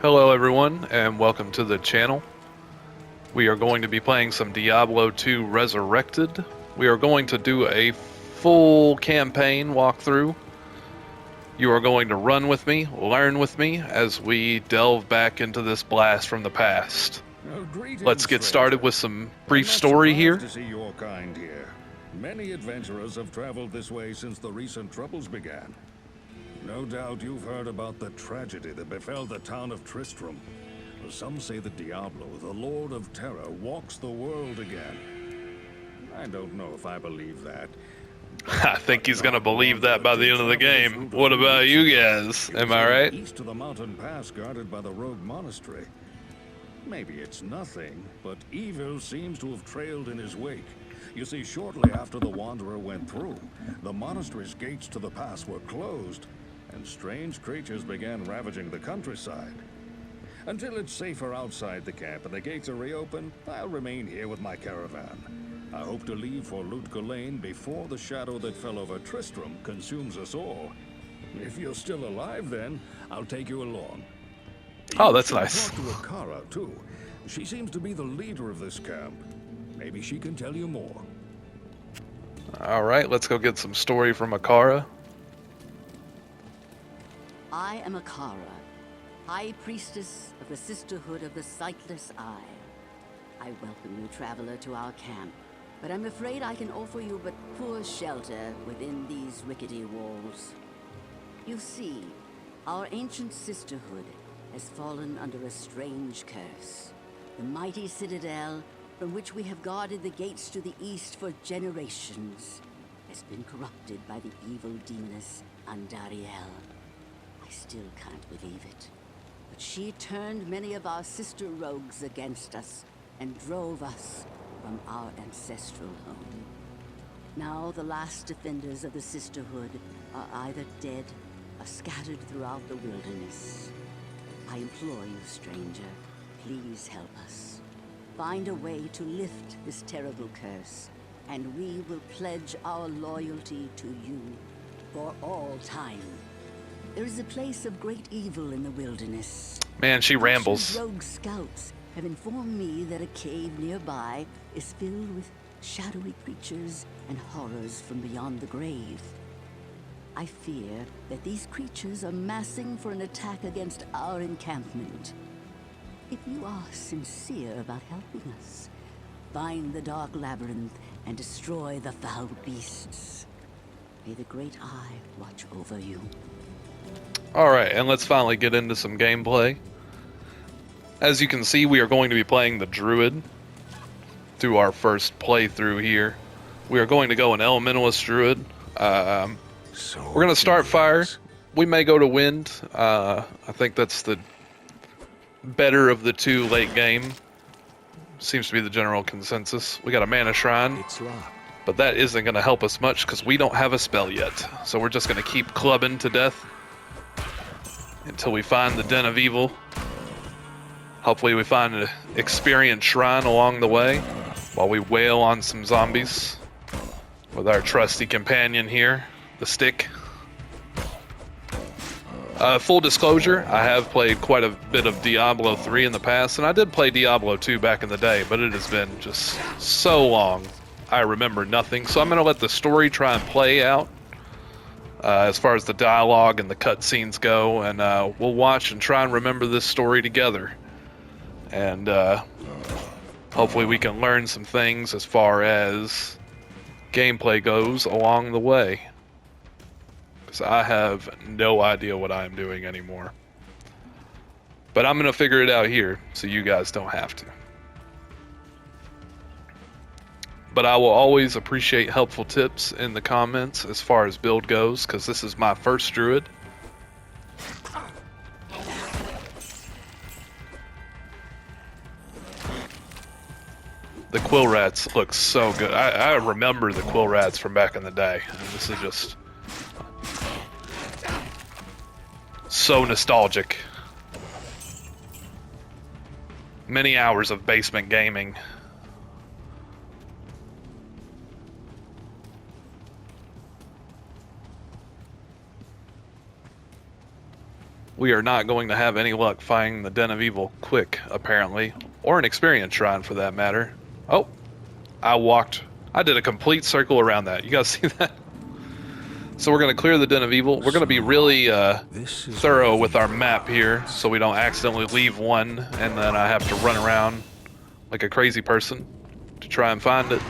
Hello everyone, and welcome to the channel. We are going to be playing some Diablo 2 Resurrected. We are going to do a full campaign walkthrough. You are going to run with me, learn with me, as we delve back into this blast from the past. Let's get started with some brief story here. To see your kind here. Many adventurers have traveled this way since the recent troubles began. No doubt you've heard about the tragedy that befell the town of Tristram. Some say that Diablo, the Lord of Terror, walks the world again. I don't know if I believe that. I think he's gonna believe that by the end of the game. What about you guys? Am I right? East of the mountain pass guarded by the rogue monastery. Maybe it's nothing, but evil seems to have trailed in his wake. You see, shortly after the Wanderer went through, the monastery's gates to the pass were closed, and strange creatures began ravaging the countryside. Until it's safer outside the camp and the gates are reopened, I'll remain here with my caravan. I hope to leave for Lutga Lane before the shadow that fell over Tristram consumes us all. If you're still alive then, I'll take you along. Oh, that's nice. Talk to Akara, too. She seems to be the leader of this camp. Maybe she can tell you more. Alright, let's go get some story from Akara. I am Akara, High Priestess of the Sisterhood of the Sightless Eye. I welcome you, traveler, to our camp, but I'm afraid I can offer you but poor shelter within these rickety walls. You see, our ancient sisterhood has fallen under a strange curse. The mighty citadel, from which we have guarded the gates to the east for generations, has been corrupted by the evil demoness Andariel. I still can't believe it, but she turned many of our sister rogues against us and drove us from our ancestral home. Now the last defenders of the sisterhood are either dead or scattered throughout the wilderness. I implore you, stranger, please help us. Find a way to lift this terrible curse, and we will pledge our loyalty to you for all time. There is a place of great evil in the wilderness. Man, she rambles. Rogue scouts have informed me that a cave nearby is filled with shadowy creatures and horrors from beyond the grave. I fear that these creatures are massing for an attack against our encampment. If you are sincere about helping us, find the dark labyrinth and destroy the foul beasts. May the Great Eye watch over you. Alright, and let's finally get into some gameplay. As you can see, we are going to be playing the Druid through our first playthrough here. We are going to go an Elementalist Druid. We're going to start fire. We may go to wind. I think that's the better of the two late game. Seems to be the general consensus. We got a mana shrine, but that isn't going to help us much because we don't have a spell yet. So we're just going to keep clubbing to death until we find the Den of Evil. Hopefully we find an experienced shrine along the way while we wail on some zombies with our trusty companion here, the stick. Full disclosure, I have played quite a bit of Diablo 3 in the past, and I did play Diablo 2 back in the day, but it has been just so long, I remember nothing. So I'm going to let the story try and play out as far as the dialogue and the cutscenes go, and we'll watch and try and remember this story together. And hopefully we can learn some things as far as gameplay goes along the way. Because I have no idea what I am doing anymore. But I'm going to figure it out here, so you guys don't have to. But I will always appreciate helpful tips in the comments as far as build goes, because this is my first Druid. The quill rats look so good. I remember the quill rats from back in the day. And this is just so nostalgic. Many hours of basement gaming. we are not going to have any luck finding the Den of Evil quick, apparently. Or an experience shrine, for that matter. Oh, I did a complete circle around that. You guys see that? So we're going to clear the Den of Evil. We're going to be really thorough with our map here, so we don't accidentally leave one, and then I have to run around like a crazy person to try and find it.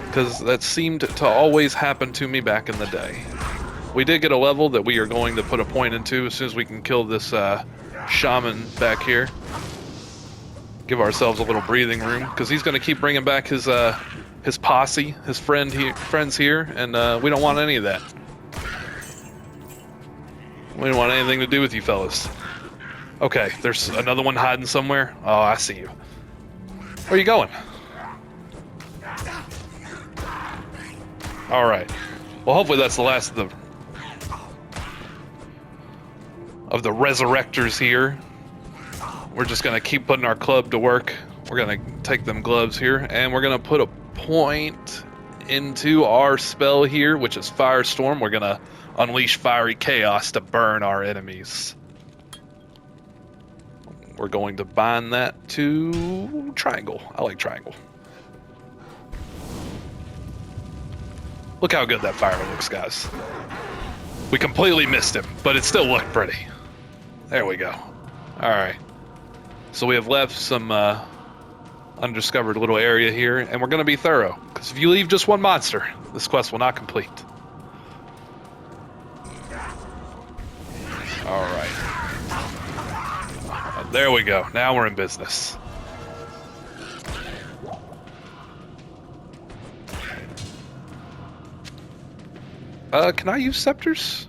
Because that seemed to always happen to me back in the day. We did get a level that we are going to put a point into as soon as we can kill this shaman back here. Give ourselves a little breathing room, because he's going to keep bringing back his posse, his friends here, and we don't want any of that. We don't want anything to do with you fellas. Okay, there's another one hiding somewhere. Oh, I see you. Where are you going? All right. Well, hopefully that's the last of the resurrectors here. We're just gonna keep putting our club to work. We're gonna take them gloves here, and we're gonna put a point into our spell here, which is Firestorm. We're gonna unleash fiery chaos to burn our enemies. We're going to bind that to triangle. I like triangle. Look how good that fire looks, guys. We completely missed him, but it still looked pretty. There we go. Alright. So we have left some undiscovered little area here, and we're going to be thorough, because if you leave just one monster, this quest will not complete. Alright. There we go. Now we're in business. Can I use scepters?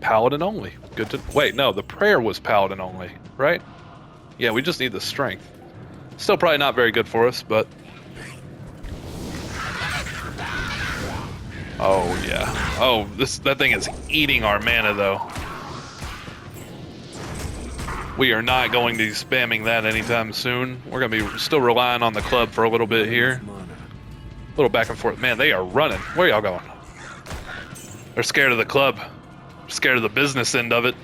Paladin only. Good to... Wait, no, the prayer was paladin only, right? Yeah, we just need the strength. Still probably not very good for us, but... Oh, yeah. Oh, that thing is eating our mana, though. We are not going to be spamming that anytime soon. We're going to be still relying on the club for a little bit here. A little back and forth. Man, they are running. Where y'all going? They're scared of the club. Scared of the business end of it.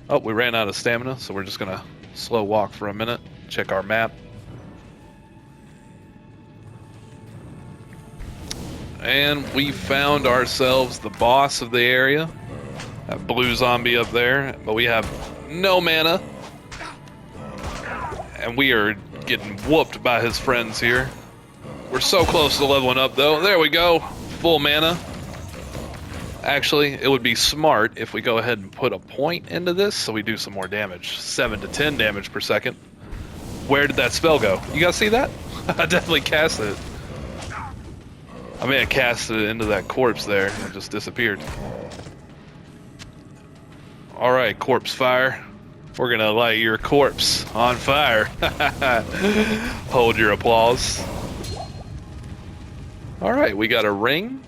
Oh, we ran out of stamina, so we're just going to slow walk for a minute. Check our map. And we found ourselves the boss of the area. That blue zombie up there, but we have no mana. And we are getting whooped by his friends here. We're so close to leveling up, though. There we go. Full mana. Actually, it would be smart if we go ahead and put a point into this so we do some more damage. 7 to 10 damage per second. Where did that spell go? You guys see that? I definitely cast it. I may have casted it into that corpse there. It just disappeared. Alright, corpse fire. We're gonna light your corpse on fire. Hold your applause. Alright, we got a ring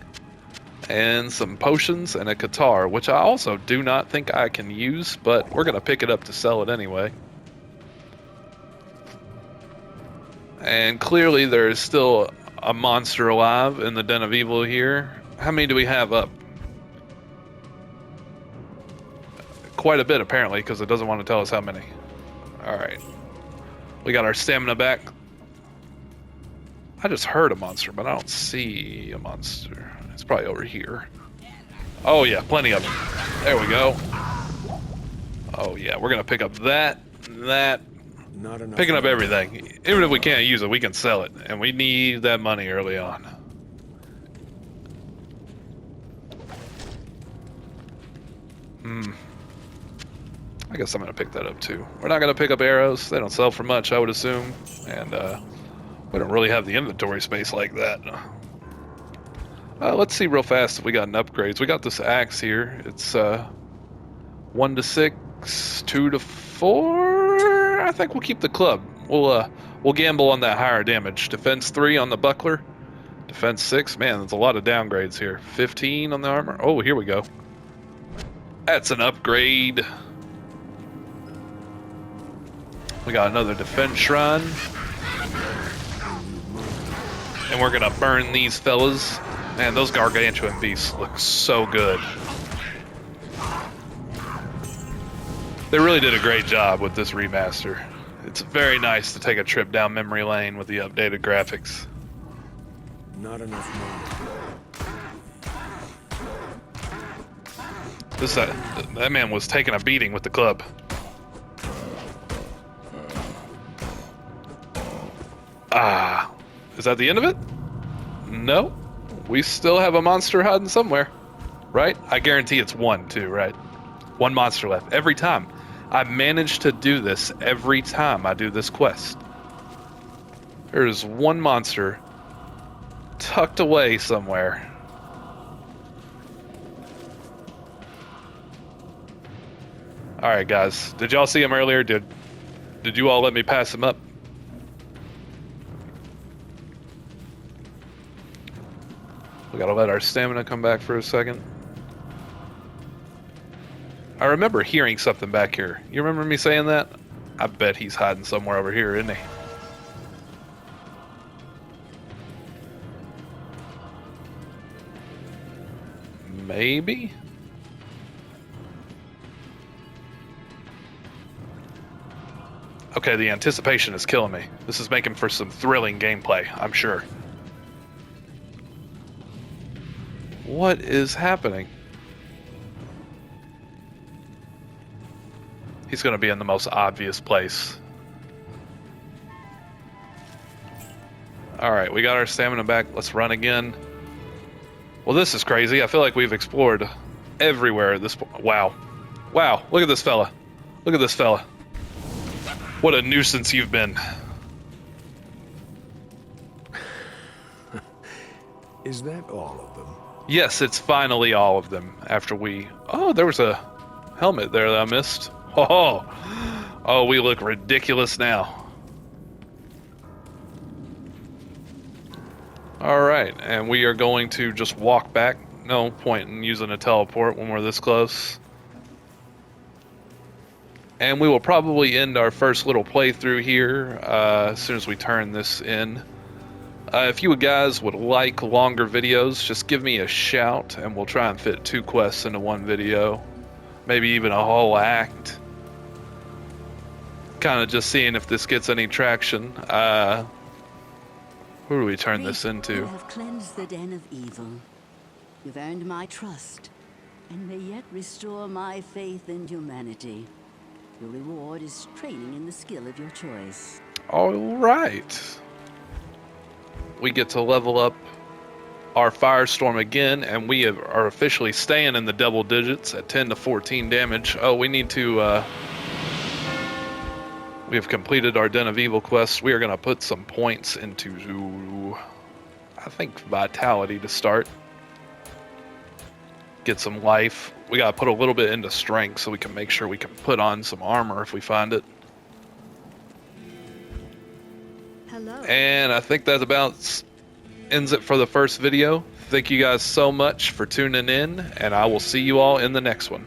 and some potions and a guitar, which I also do not think I can use, but we're gonna pick it up to sell it anyway. And clearly there is still a monster alive in the Den of Evil here. How many do we have up? Quite a bit, apparently, because it doesn't want to tell us how many. Alright. We got our stamina back. I just heard a monster, but I don't see a monster. It's probably over here. Oh yeah, plenty of them. There we go. Oh yeah, we're gonna pick up that. Picking up everything. Even if we can't use it, we can sell it. And we need that money early on. I guess I'm gonna pick that up too. We're not gonna pick up arrows. They don't sell for much, I would assume. And we don't really have the inventory space like that. Let's see real fast if we got any upgrades. We got this axe here. It's 1 to 6, 2 to 4. I think we'll keep the club. We'll gamble on that higher damage. Defense 3 on the buckler. Defense 6. Man, there's a lot of downgrades here. 15 on the armor. Oh, here we go. That's an upgrade. We got another defense shrine. And we're gonna burn these fellas. Man, those gargantuan beasts look so good. They really did a great job with this remaster. It's very nice to take a trip down memory lane with the updated graphics. Not enough money. That man was taking a beating with the club. Ah, is that the end of it? No, we still have a monster hiding somewhere, right? I guarantee it's one too, right? One monster left every time. I manage to do this every time I do this quest. There's one monster tucked away somewhere. All right, guys. Did y'all see him earlier? Did you all let me pass him up? We gotta let our stamina come back for a second. I remember hearing something back here. You remember me saying that? I bet he's hiding somewhere over here, isn't he? Maybe? Okay, the anticipation is killing me. This is making for some thrilling gameplay, I'm sure. What is happening? He's going to be in the most obvious place. Alright, we got our stamina back. Let's run again. Well, this is crazy. I feel like we've explored everywhere at this point. Wow. Wow, look at this fella. Look at this fella. What a nuisance you've been. Is that all of them? Yes, it's finally all of them after we... Oh, there was a helmet there that I missed. Oh, we look ridiculous now. Alright, and we are going to just walk back. No point in using a teleport when we're this close. And we will probably end our first little playthrough here as soon as we turn this in. If you guys would like longer videos, just give me a shout and we'll try and fit 2 quests into one video. Maybe even a whole act. Kind of just seeing if this gets any traction. Who do we turn this into? You have cleansed the den of evil. You've earned my trust, and may yet restore my faith in humanity. Your reward is training in the skill of your choice. Alright. We get to level up our Firestorm again, and we are officially staying in the double digits at 10 to 14 damage. Oh, we need to... we have completed our Den of Evil quest. We are going to put some points into, I think, Vitality to start. Get some life. We got to put a little bit into Strength so we can make sure we can put on some armor if we find it. Hello. And I think that about ends it for the first video. Thank you guys so much for tuning in, and I will see you all in the next one.